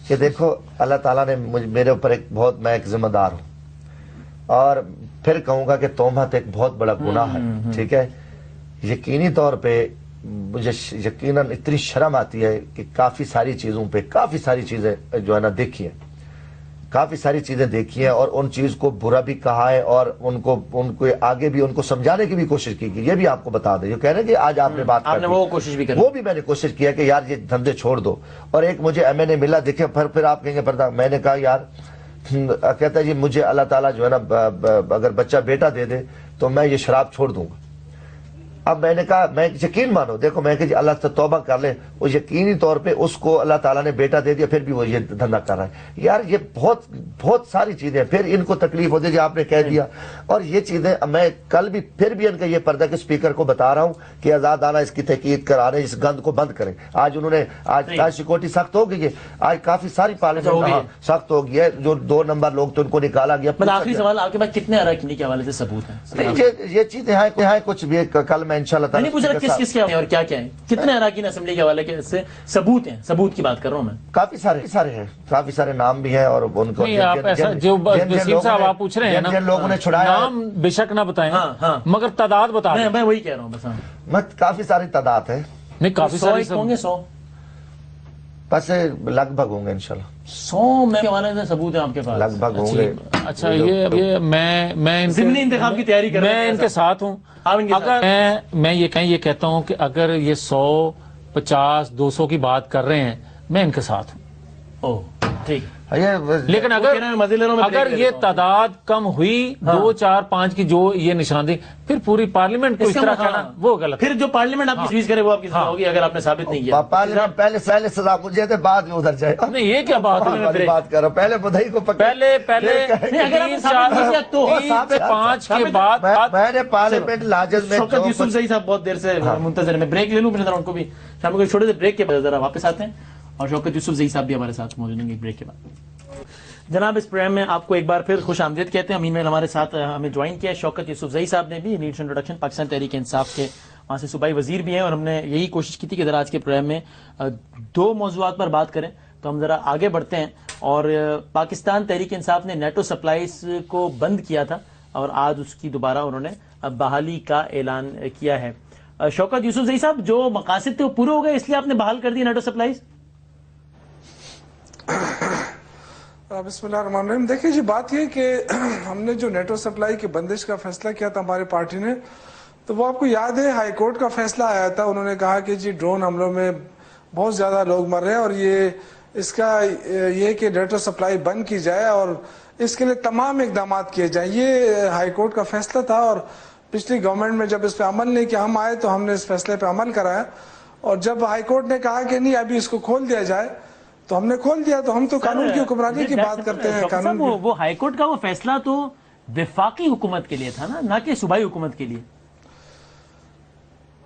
کہ دیکھو اللہ تعالیٰ نے میرے اوپر میں ایک ذمہ دار ہوں، اور پھر کہوں گا کہ تہمت ایک بہت بڑا گناہ ہے، ٹھیک ہے۔ یقینی طور پہ مجھے یقیناً اتنی شرم آتی ہے کہ کافی ساری چیزوں پہ کافی ساری چیزیں جو ہے نا دیکھی ہیں، کافی ساری چیزیں دیکھی ہیں، اور ان چیز کو برا بھی کہا ہے، اور ان کو آگے بھی ان کو سمجھانے کی بھی کوشش کی گئی۔ یہ بھی آپ کو بتا دیں، جو کہہ رہے ہیں کہ آج آپ نے بات کی، وہ کوشش بھی وہ بھی میں نے کوشش کیا کہ یار یہ دھندے چھوڑ دو۔ اور ایک مجھے ایم این اے ملا، دیکھیں پھر آپ کہیں گے پردہ، میں نے کہا یار، کہتا ہے جی مجھے اللہ تعالیٰ جو ہے نا اگر بچہ بیٹا دے دے تو میں یہ شراب چھوڑ دوں گا۔ اب میں نے کہا میں یقین مانو، دیکھو میں کہ جی اللہ سے توبہ کر لے، وہ یقینی طور پہ اس کو اللہ تعالیٰ نے بیٹا دے دیا، پھر بھی وہ یہ دھندا کر رہا ہے۔ یار یہ بہت ساری چیزیں، پھر ان کو تکلیف ہوتی ہے جی آپ نے کہہ دیا، اور یہ چیزیں میں کل بھی پھر بھی ان کا یہ پردہ کے اسپیکر کو بتا رہا ہوں کہ آزادانہ اس کی تحقیق کرانے، اس گند کو بند کریں۔ آج انہوں نے آج سیکورٹی سخت ہو گئی ہے، آج کافی ساری پارلیمنٹ سخت ہو گئی ہے، جو 2 نمبر لوگ تو ان کو نکالا گیا۔ آخری سوال آپ کے پاس کتنے اراکینی کے حوالے سے ثبوت ہیں؟ یہ چیزیں ہیں کچھ بھی، کل میں انشاءاللہ تعالیٰ نہیں پوچھ رہا کس کے اور کیا ہیں، کتنے اراکین اسمبلی کے حوالے سے ثبوت ہیں، ثبوت کی بات کر رہا ہوں میں۔ کافی سارے ہیں، کافی سارے نام بھی ہیں، اور ان کو جو وسیم صاحب آپ پوچھ رہے ہیں نا، جن لوگوں نے چھڑایا، نام بے شک نہ بتائیں مگر تعداد بتا دیں۔ میں وہی کہہ رہا ہوں بس۔ میں کافی ساری تعداد ہے، نہیں کافی ساری ہوں گے، 100 بس لگ بھگ ہوں گے انشاءاللہ، 100 میں کے حوالے سے ثبوت ہیں آپ کے پاس؟ لگ بھگ ہوں گے۔ اچھا یہ میں ضمنی انتخاب کی تیاری کر رہے ہیں، میں ان کے ساتھ ہوں۔ اگر میں یہ کہتا ہوں کہ اگر یہ 100 50 200 کی بات کر رہے ہیں، میں ان کے ساتھ ہوں۔ ٹھیک لیکن اگر یہ تعداد کم ہوئی 2 4 5 کی جو یہ نشاندہی پھر پوری پارلیمنٹ کو اس طرح کہنا وہ غلط. پھر جو پارلیمنٹ آپ کی کرے وہ آپ کی سزا ہوگی اگر آپ نے ثابت نہیں کیا. پارلیمنٹ پہلے سزا مجھے تھے بعد میں ادھر جائے. نہیں یہ کیا بات ہے, بات کر رہا ہوں پہلے بدھائی کو پہلے 3 4 5 کے بعد میں نے پارلیمنٹ لاجز میں. شوکت یوسف زئی صاحب بہت دیر سے منتظر میں بریک لے لوں پھر ان کو بھی شام کو چھوٹے سے بریک کے بعد ذرا واپس آتے ہیں اور شوکت یوسف زئی صاحب بھی ہمارے ساتھ موجود ہیں بریک کے بعد. جناب اس پروگرام میں آپ کو ایک بار پھر خوش آمدید کہتے ہیں. امین میں ہمارے ساتھ ہمیں جوائن کیا ہے شوکت یوسف زئی صاحب نے بھی لیڈرشپ انٹروڈکشن پاکستان تحریک انصاف کے وہاں سے صوبائی وزیر بھی ہیں اور ہم نے یہی کوشش کی تھی کہ ذرا آج کے پروگرام میں 2 موضوعات پر بات کریں تو ہم ذرا آگے بڑھتے ہیں. اور پاکستان تحریک انصاف نے نیٹو سپلائز کو بند کیا تھا اور آج اس کی دوبارہ انہوں نے بحالی کا اعلان کیا ہے. شوکت یوسف زئی صاحب جو مقاصد تھے وہ پورے ہو گئے اس لیے آپ نے بحال کر دی نیٹو سپلائز؟ بسم اللہ الرحمن الرحیم. دیکھیں جی بات یہ کہ ہم نے جو نیٹو سپلائی کی بندش کا فیصلہ کیا تھا ہماری پارٹی نے تو وہ آپ کو یاد ہے ہائی کورٹ کا فیصلہ آیا تھا. انہوں نے کہا کہ جی ڈرون حملوں میں بہت زیادہ لوگ مر رہے ہیں اور اس کا یہ کہ نیٹو سپلائی بند کی جائے اور اس کے لیے تمام اقدامات کیے جائیں. یہ ہائی کورٹ کا فیصلہ تھا اور پچھلی گورنمنٹ میں جب اس پہ عمل نہیں کیا ہم آئے تو ہم نے اس فیصلے پہ عمل کرایا اور جب ہائی کورٹ نے کہا کہ نہیں ابھی اس کو کھول دیا جائے تو ہم نے کھول دیا. تو ہم تو قانون کی حکمرانی کی بات کرتے ہیں. قانون وہ ہائی کورٹ کا وہ فیصلہ تو وفاقی حکومت کے لیے تھا نا, نہ کہ صوبائی حکومت کے لیے.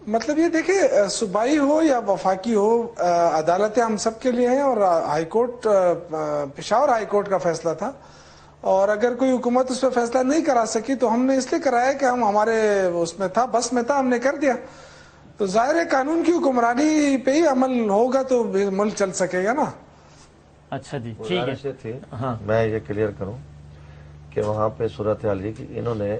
مطلب یہ دیکھیں صوبائی ہو یا وفاقی ہو عدالتیں ہم سب کے لیے ہیں اور high court Peshawar high court کا فیصلہ تھا اور اگر کوئی حکومت اس پہ فیصلہ نہیں کرا سکی تو ہم نے اس لیے کرایا کہ ہم ہمارے اس میں تھا بس میں تھا ہم نے کر دیا. تو ظاہر ہے قانون کی حکمرانی پہ ہی عمل ہوگا تو ملک چل سکے گا نا. اچھا جی ٹھیک ہے. میں یہ کلیئر کروں کہ وہاں پہ صورتحال یہ کہ انہوں نے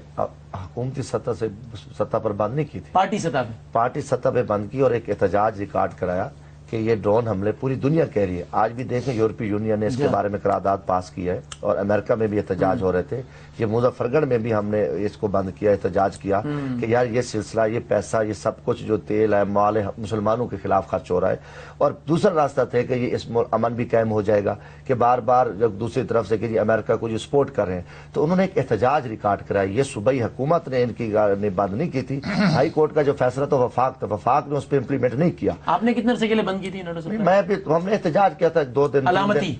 حکومتی سطح پر بند نہیں کی تھی, پارٹی سطح پہ بند کی اور ایک احتجاج ریکارڈ کرایا کہ یہ ڈرون حملے پوری دنیا کہہ رہی ہے. آج بھی دیکھیں یورپی یونین نے اس کے بارے میں قرارداد پاس کی ہے اور امریکہ میں بھی احتجاج ہو رہے تھے. یہ مظفر گڑھ میں بھی ہم نے اس کو بند کیا, احتجاج کیا کہ یار یہ سلسلہ یہ پیسہ یہ سب کچھ جو تیل ہے مال ہے مسلمانوں کے خلاف خرچ ہو رہا ہے. اور دوسرا راستہ تھا کہ یہ اس امن بھی قائم ہو جائے گا کہ بار بار جب دوسری طرف سے کہ جی امریکہ کو جو سپورٹ کر رہے ہیں تو انہوں نے ایک احتجاج ریکارڈ کرایا. یہ صوبائی حکومت نے ان کی بند نہیں کی تھی. ہائی کورٹ کا جو فیصلہ تو وفاق تھا, وفاق نے اس پہ امپلیمنٹ نہیں کیا. آپ نے کتنے عرصے کے لیے بند کی تھی؟ ہم نے احتجاج کیا تھا 2 دن علامتی,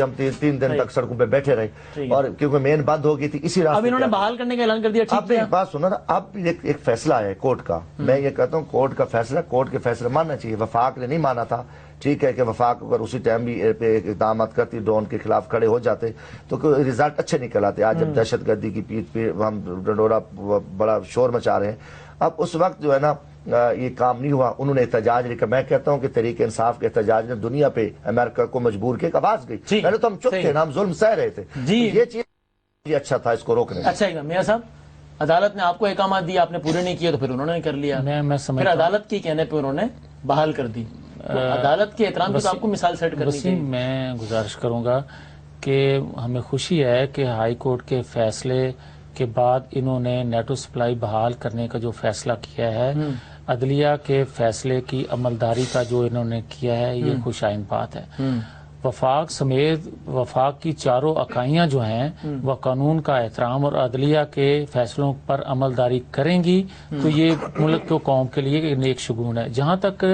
ہم 3 دن تک سڑکوں پہ بیٹھے رہے اور کیونکہ مین بند ہو گئی تھی اسی راستے. اب انہوں نے بحال کرنے کا اعلان کر دیا. اب بات سنا نا, اب ایک فیصلہ ہے کورٹ کا. میں یہ کہتا ہوں کورٹ کا فیصلہ کورٹ کے فیصلے ماننا چاہیے. وفاق نے نہیں مانا تھا, ٹھیک ہے کہ وفاق اگر اسی ٹائم بھی اقدامات کرتی ڈرون کے خلاف کھڑے ہو جاتے تو رزلٹ اچھے نکل آتے. آج جب دہشت گردی کی پیٹ پہ ہم ڈنڈورا بڑا شور مچا رہے ہیں, اب اس وقت جو ہے نا یہ کام نہیں ہوا. انہوں نے احتجاج میں کہتا ہوں کہ تحریک انصاف کے احتجاج نے دنیا پہ امریکہ کو مجبور کیا, آواز گئی. پہلے تو ہم چپ تھے نا, ہم ظلم سہ رہے تھے. یہ چیز اچھا تھا اس کو روکنے. اچھا میاں صاحب, عدالت نے آپ کو احکامات دیے, آپ نے پورے نہیں کیے تو پھر انہوں نے کر لیا. پھر عدالت کے کہنے پہ انہوں نے بحال کر دی. عدالت کے احترام کی تو آپ کو مثال سیٹ کرنی چاہیے. میں گزارش کروں گا کہ ہمیں خوشی ہے کہ ہائی کورٹ کے فیصلے کے بعد انہوں نے نیٹو سپلائی بحال کرنے کا جو فیصلہ کیا ہے, عدلیہ کے فیصلے کی عملداری کا جو انہوں نے کیا ہے, یہ خوش آئند بات ہے. وفاق سمیت وفاق کی چاروں اکائیاں جو ہیں وہ قانون کا احترام اور عدلیہ کے فیصلوں پر عملداری کریں گی تو یہ ملک کو قوم کے لیے ایک نیک شگون ہے. جہاں تک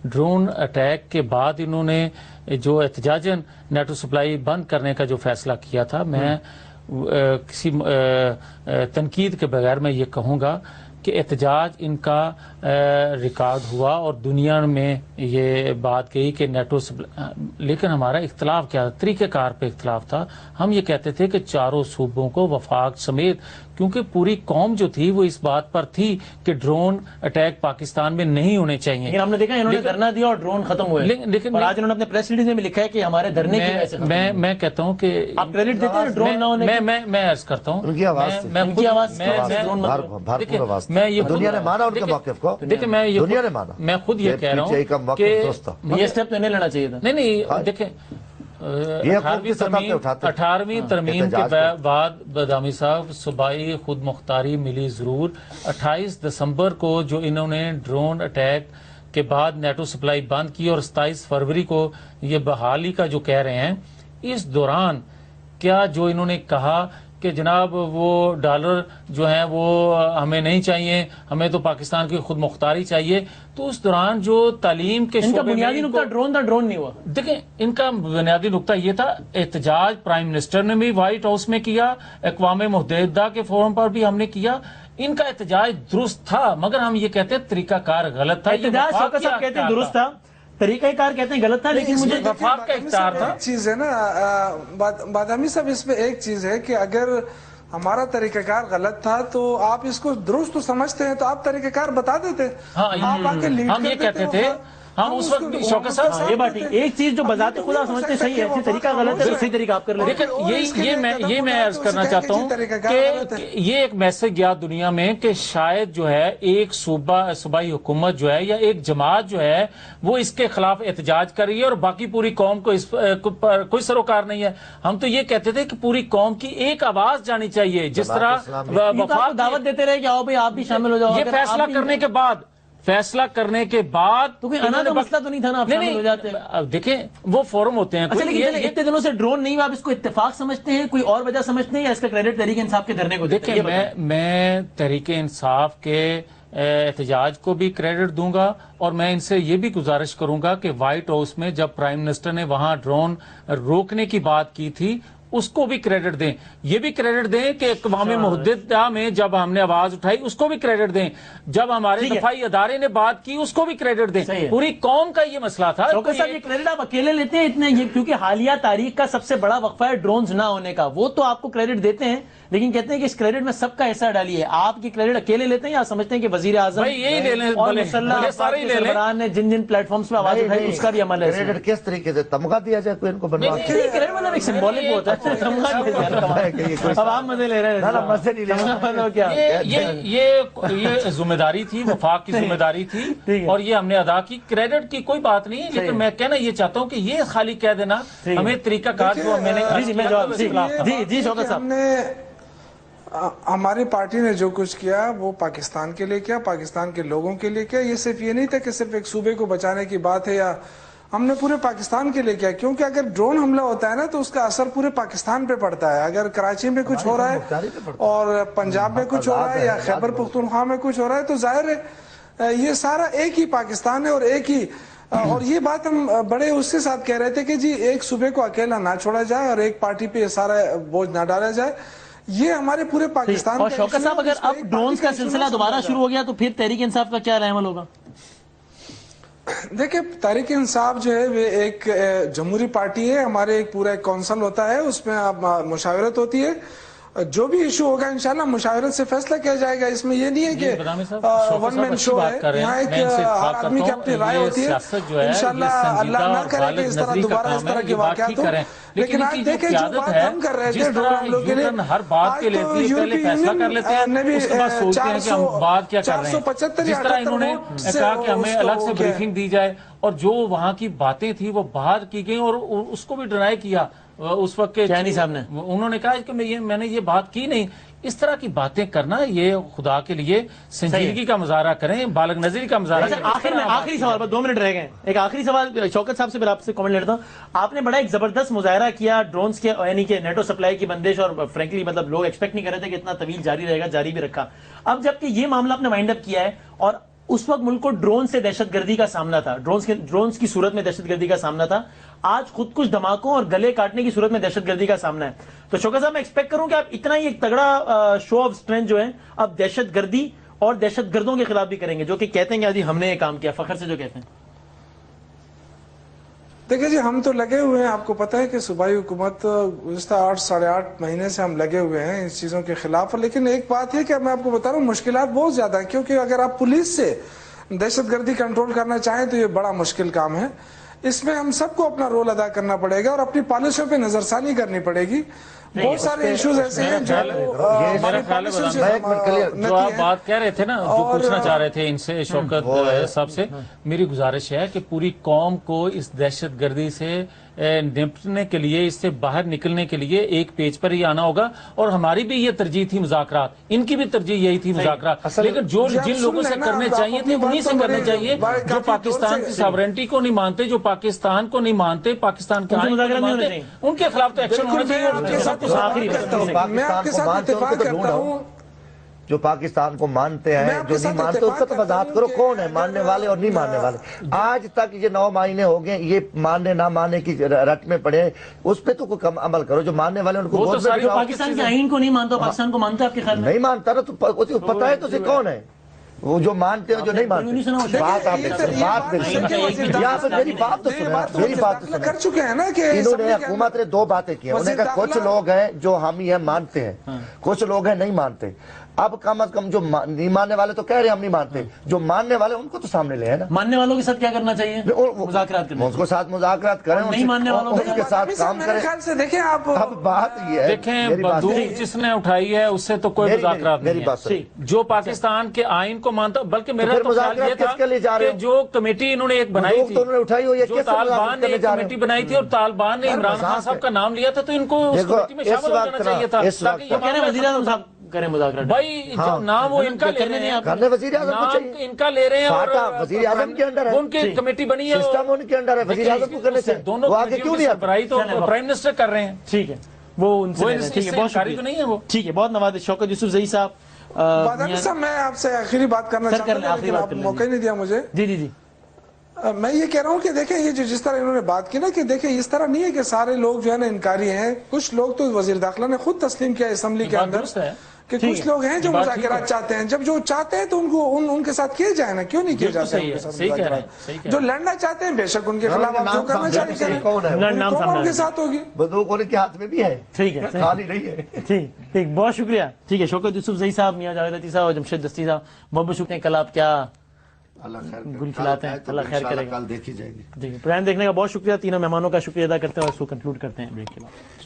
ڈرون اٹیک کے بعد انہوں نے جو احتجاجاً نیٹو سپلائی بند کرنے کا جو فیصلہ کیا تھا, میں کسی تنقید کے بغیر میں یہ کہوں گا کہ احتجاج ان کا ریکارڈ ہوا اور دنیا میں یہ بات کہی کہ نیٹو لیکن ہمارا اختلاف کیا تھا؟ طریقہ کار پہ اختلاف تھا. ہم یہ کہتے تھے کہ چاروں صوبوں کو وفاق سمیت, کیونکہ پوری قوم جو تھی وہ اس بات پر تھی کہ ڈرون اٹیک پاکستان میں نہیں ہونے چاہیے. لیکن ہم نے دیکھا انہوں نے دھرنا دیا اور ڈرون ختم ہوئے. لیکن آج انہوں نے اپنے پریس ریلیز میں لکھا ہے کہ ہمارے دھرنے کی وجہ سے. میں کہتا ہوں کہ آپ کریڈٹ دیتے ہیں ڈرون نہ ہونے کی. میں عرض کرتا ہوں میں یہ دنیا نے مانا ان کے موقف کو. دیکھیں میں خود یہ کہہ رہا ہوں کہ یہ اسٹیپ تو نہیں لینا چاہیے تھا. نہیں دیکھیں 18ویں ترمیم کے بعد بدامی صاحب صوبائی خود مختاری ملی ضرور. 28 دسمبر کو جو انہوں نے ڈرون اٹیک کے بعد نیٹو سپلائی بند کی اور 27 فروری کو یہ بحالی کا جو کہہ رہے ہیں اس دوران کیا جو انہوں نے کہا کہ جناب وہ ڈالر جو ہیں وہ ہمیں نہیں چاہیے, ہمیں تو پاکستان کی خود مختاری چاہیے, تو اس دوران جو تعلیم کے ان کا شعبے میں بنیادی نقطہ ڈرون تھا, ڈرون نہیں ہوا. دیکھیں ان کا بنیادی نقطہ یہ تھا, احتجاج پرائم منسٹر نے بھی وائٹ ہاؤس میں کیا, اقوام متحدہ کے فورم پر بھی ہم نے کیا, ان کا احتجاج درست تھا, مگر ہم یہ کہتے ہیں طریقہ کار غلط تھا. احتجاج شوکت صاحب کہتے ہیں درست تھا, طریقہ کار کہتے ہیں غلط تھا, لیکن مجھے وفاق کا اختیار تھا. ایک چیز ہے نا بادامی صاحب, اس میں ایک چیز ہے کہ اگر ہمارا طریقہ کار غلط تھا تو آپ اس کو درست تو سمجھتے ہیں تو آپ طریقہ کار بتا دیتے. آپ آ کے لیڈ ہم یہ کہتے تھے, ہم اس وقت بھی شوکت صاحب یہ بات ایک چیز جو بذات خدا سمجھتے ہیں صحیح ہے, طریقہ غلط ہے تو صحیح طریقہ آپ کر لیں. لیکن یہ میں عرض کرنا چاہتا ہوں کہ یہ ایک میسج گیا دنیا میں کہ شاید جو ہے ایک صوبائی حکومت جو ہے یا ایک جماعت جو ہے وہ اس کے خلاف احتجاج کر رہی ہے اور باقی پوری قوم کو اس پر کوئی سروکار نہیں ہے. ہم تو یہ کہتے تھے کہ پوری قوم کی ایک آواز جانی چاہیے, جس طرح وفاق دعوت دیتے رہے کہ آؤ بھائی آپ بھی شامل ہو جاؤ. یہ فیصلہ کرنے کے بعد تو کوئی انا کا مسئلہ تو نہیں تھا نا, آپ شامل ہو جاتے. دیکھیں وہ فورم ہوتے ہیں. اچھا لیکن اتنے دنوں سے ڈرون نہیں ہوا, آپ اس کو اتفاق سمجھتے ہیں, کوئی اور وجہ سمجھتے ہیں, یا اس کا کریڈٹ تحریک انصاف کے دھرنے کو دیتے ہیں؟ دیکھیں میں تحریک انصاف کے احتجاج کو بھی کریڈٹ دوں گا, اور میں ان سے یہ بھی گزارش کروں گا کہ وائٹ ہاؤس میں جب پرائم منسٹر نے وہاں ڈرون روکنے کی بات کی تھی اس کو بھی کریڈٹ دیں. یہ بھی کریڈٹ دیں کہ اقوام متحدہ میں جب ہم نے آواز اٹھائی اس کو بھی کریڈٹ دیں, جب ہمارے دفاعی ادارے نے بات کی اس کو بھی کریڈٹ دیں. پوری قوم کا یہ مسئلہ تھا. شوکت صاحب یہ کریڈٹ آپ اکیلے لیتے ہیں اتنے, کیونکہ حالیہ تاریخ کا سب سے بڑا وقفہ ہے ڈرونز نہ ہونے کا, وہ تو آپ کو کریڈٹ دیتے ہیں, لیکن کہتے ہیں کہ اس کریڈٹ میں سب کا حصہ ڈالیے. آپ کی کریڈٹ اکیلے لیتے ہیں یا سمجھتے ہیں کہ وزیر اعظم اور مسلح سربراہان نے جن پلیٹ فارمز پہ آواز اٹھائی اس کا بھی عمل ہے؟ کریڈٹ کس طریقے سے تمغہ دیا جائے کوئی ان کو بنوا کے؟ کریڈٹ مطلب ایک سمبولک ہوتا ہے. اب آپ مزے لے رہے ہیں. یہ ذمہ داری تھی, وفاق کی ذمہ داری تھی, اور یہ ہم نے ادا کی. کریڈٹ کی کوئی بات نہیں, لیکن میں کہنا یہ چاہتا ہوں کہ یہ خالی کہہ دینا ہمیں طریقہ کار جو میں نے جی شوکت صاحب, ہماری پارٹی نے جو کچھ کیا وہ پاکستان کے لیے کیا, پاکستان کے لوگوں کے لیے کیا. یہ صرف یہ نہیں تھا کہ صرف ایک صوبے کو بچانے کی بات ہے, یا ہم نے پورے پاکستان کے لیے کیا, کیونکہ اگر ڈرون حملہ ہوتا ہے نا تو اس کا اثر پورے پاکستان پہ پڑتا ہے. اگر کراچی میں کچھ ہو رہا ہے اور پنجاب میں کچھ ہو رہا ہے یا خیبر پختونخوا میں کچھ ہو رہا ہے تو ظاہر ہے یہ سارا ایک ہی پاکستان ہے اور ایک ہی. اور یہ بات ہم بڑے اس کے ساتھ کہہ رہے تھے کہ جی ایک صوبے کو اکیلا نہ چھوڑا جائے اور ایک پارٹی پہ یہ سارا بوجھ نہ ڈالا جائے. یہ ہمارے پورے پاکستان. اور شوکت صاحب اگر اب ڈرونز کا سلسلہ دوبارہ شروع ہو گیا تو پھر تحریک انصاف کا کیا عمل ہوگا؟ دیکھیں تحریک انصاف جو ہے وہ ایک جمہوری پارٹی ہے, ہمارے ایک پورا ایک کونسل ہوتا ہے, اس میں مشاورت ہوتی ہے, جو بھی ایشو ہوگا انشاءاللہ مشاورت سے فیصلہ کیا جائے گا. اس میں یہ نہیں ہے کہ ون مین شو ہے, یہاں ایک ہر آدمی کی اپنی رائے ہوتی ہے. انشاءاللہ اللہ نہ کرے کہ اس طرح دوبارہ اس طرح کے واقعات ہوں. لیکن آج دیکھیں جو بات ہم کر رہے تھے ڈرون حملوں کے لیے, آج تو یورپی یونین نے بھی 475 جس طرح انہوں نے کہا کہ ہمیں الگ سے بریفنگ دی جائے, اور جو وہاں کی باتیں تھی وہ باہر کی گئیں, اور اس کو بھی ڈرائی کیا اس وقت کے چینی صاحب نے. انہوں نے کہا کہ میں نے یہ بات کی نہیں. اس طرح کی باتیں کرنا یہ خدا کے لیے سنجیدگی کا مظاہرہ کریں, بالغ نظری کا مظاہرہ کریں. آخری سوال, بس 2 منٹ رہ گئے, ایک آخری سوال شوکت صاحب سے پھر آپ سے کامنٹ لیتا ہوں. آپ نے بڑا ایک زبردست مظاہرہ کیا ڈرونز کے, یعنی کہ نیٹو سپلائی کی بندش, اور فرینکلی مطلب لوگ ایکسپیکٹ نہیں کر رہے تھے کہ اتنا طویل جاری رہے گا, جاری بھی رکھا. اب جبکہ یہ معاملہ آپ نے وائنڈ اپ کیا ہے, اور اس وقت ملک کو ڈرون سے دہشت گردی کا سامنا تھا, ڈرونز کی صورت میں دہشت گردی کا سامنا تھا, آج خود کچھ دھماکوں اور گلے کاٹنے کی صورت میں دہشت گردی کا سامنا ہے. تو شوکت صاحب میں ایکسپیکٹ کروں کہ آپ اتنا ہی ایک تگڑا شو آف اسٹرینتھ جو ہے اب دہشت گردی اور دہشت گردوں کے خلاف بھی کریں گے, جو کہ کہتے ہیں کہ ہم نے یہ کام کیا, فخر سے جو کہتے ہیں. دیکھیں جی ہم تو لگے ہوئے ہیں, آپ کو پتہ ہے کہ صوبائی حکومت گزشتہ 8-8.5 مہینے سے ہم لگے ہوئے ہیں اس چیزوں کے خلاف. لیکن ایک بات ہے کہ میں آپ کو بتا رہا ہوں مشکلات بہت زیادہ ہیں, کیونکہ اگر آپ پولیس سے دہشت گردی کنٹرول کرنا چاہیں تو یہ بڑا مشکل کام ہے. اس میں ہم سب کو اپنا رول ادا کرنا پڑے گا اور اپنی پالیسیوں پہ نظر ثانی کرنی پڑے گی. بہت سارے ایشوز ایسے ہیں جو میرا خیال ہے جو آپ بات کہہ رہے تھے نا، جو پوچھنا چاہ رہے تھے ان سے شوکت صاحب سے، میری گزارش ہے کہ پوری قوم کو اس دہشت گردی سے نپٹنے کے لیے، اس سے باہر نکلنے کے لیے ایک پیج پر ہی آنا ہوگا، اور ہماری بھی یہ ترجیح تھی مذاکرات، ان کی بھی ترجیح یہی تھی مذاکرات، لیکن جو جن لوگوں سے کرنے چاہیے تھے انہی سے کرنے چاہیے، جو پاکستان کی ساورنٹی کو نہیں مانتے، جو پاکستان کو نہیں مانتے، پاکستان کے آئین کو نہیں مانتے، ان کے خلاف تو ایکشن ہونا چاہیے۔ میں آپ کے ساتھ اتفاق کرتا ہوں، جو پاکستان کو مانتے ہیں، جو نہیں مانتے، اس کا تو وضاحت کرو کون ہے ماننے والے اور نہیں ماننے والے۔ آج تک یہ 9 مہینے ہو گئے، یہ ماننے نہ ماننے کی رٹ میں پڑے، اس پہ تو کوئی کم عمل کرو۔ جو ماننے والے ان کو گود میں بٹھاؤ۔ پاکستان کے آئین کو نہیں مانتا، پاکستان کو مانتا ہے آپ کے خیال میں؟ نہیں مانتا نا، تو پتہ ہے تو اسے کون ہے وہ جو مانتے ہیں جو نہیں مانتے۔ بات آپ یہاں پہ میری بات تو سنیں، میری بات تو کر چکے ہیں نا کہ انہوں نے حکومت نے 2 باتیں کی ہیں۔ انہوں نے کہا کچھ لوگ ہیں جو ہم یہ مانتے ہیں، کچھ لوگ ہیں نہیں مانتے۔ اب کم از کم جو نہیں ماننے والے تو کہہ رہے ہیں ہم نہیں مانتے، جو ماننے والے ان کو تو سامنے لے ہے نا۔ ماننے والوں کے ساتھ کیا کرنا چاہیے؟ مذاکرات کریں، اس کے ساتھ مذاکرات کریں، نہیں ماننے والوں کے ساتھ کام کریں۔ خیال سے دیکھیں آپ، اب بات یہ ہے، دیکھیں بندوق جس نے اٹھائی ہے اس سے تو کوئی مذاکرات نہیں ہے، جو پاکستان کے آئین کو مانتا، بلکہ میرا تو خیال یہ تھا کہ جو کمیٹی انہوں نے ایک بنائی تھی، جو طالبان نے ایک کمیٹی بنائی تھی اور طالبان نے عمران خان صاحب کا نام لیا تھا، تو ان کو اس کمیٹی میں شامل ہو جانا چاہیے تھا، وزیر اعظم صاحب کریں مذاکرات۔ بھائی جو نام وہ ان کا لے رہے ہیں، کرنے وزیر اعظم کو نام چاہیے، ان کا لے رہے ہیں، اور وزیر اعظم کے انڈر ہے، ان کی کمیٹی بنی ہے، سسٹم ان کے انڈر ہے، وزیر اعظم کو کرنے چاہیے۔ دونوں وہ آگے کیوں نہیں آتے؟ سربراہی تو پرائم منسٹر کر رہے ہیں، ٹھیک ہے، وہ ان سے ٹھیک ہے، بہت شکریہ، نہیں ہے وہ، ٹھیک ہے، بہت نوازش۔ شوکت یوسف زئی صاحب، بادامی صاحب میں آپ سے آخری بات کرنا چاہتا ہوں، لیکن آپ موقع نہیں دیا مجھے۔ جی جی جی، میں یہ کہہ رہا ہوں کہ دیکھیں یہ جو جس طرح انہوں نے بات کی نا، کہ دیکھیں اس طرح نہیں ہے کہ سارے لوگ جو ہے نا انکاری ہیں، کچھ لوگ تو وزیر داخلہ نے خود تسلیم کیا اسمبلی کے اندر کہ کچھ لوگ ہیں جو مذاکرات چاہتے ہیں، جب جو چاہتے ہیں تو ان کو ان کے ساتھ کیے جائیں نا، کیوں نہیں کیے جاتے ہیں؟ جو لڑنا چاہتے ہیں بے شک ان کے خلاف آپ جو کرنا چاہیے کریں، قوم ان کے ساتھ ہوگی، بندوق ان کے ہاتھ میں بھی ہے، ٹھیک ہے، خالی نہیں ہے۔ ٹھیک، بہت شکریہ۔ ٹھیک ہے، شوکت یوسف زئی صاحب، میاں جاوید عطی صاحب اور جمشید دستی صاحب، بہت بہت شکریہ۔ کل آپ کیا گل کھلاتے ہیں، اللہ خیر کرے گا، کل دیکھی جائے گی۔ جی، پروگرام دیکھنے کا بہت شکریہ، تینوں مہمانوں کا شکریہ ادا کرتے ہیں اور اس کو کنکلوڈ کرتے ہیں بریک کے بعد۔